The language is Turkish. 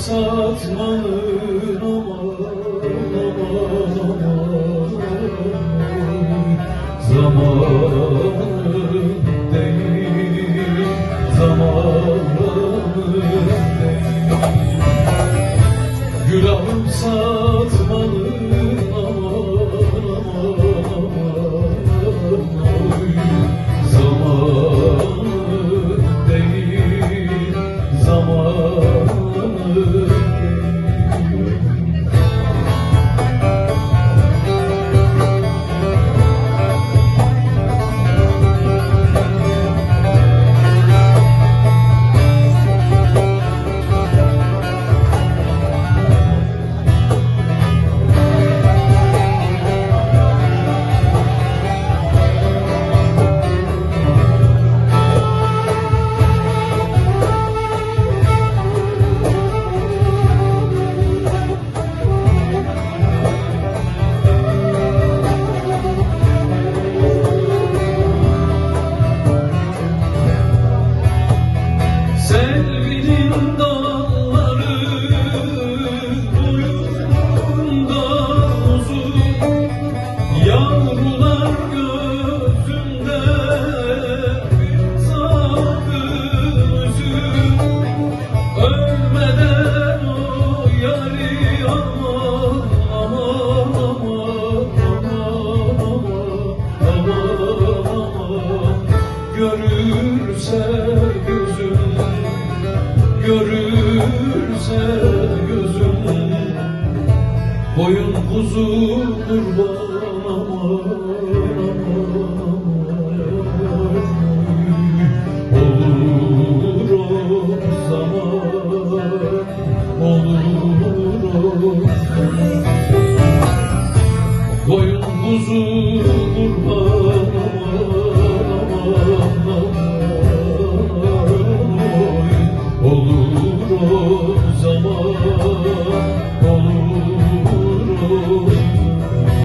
satmanın aman zamanı değil, zamanı değil. Gül alıp satmanın zamanı değil, zamanı değil. Sevginin dalları boyunda uzun, yavrular gözünde bir sakın üzüm. Ölmeden o yari aman aman aman aman aman, görürse gözüm, görürse gözüm, boyun kuzu kurban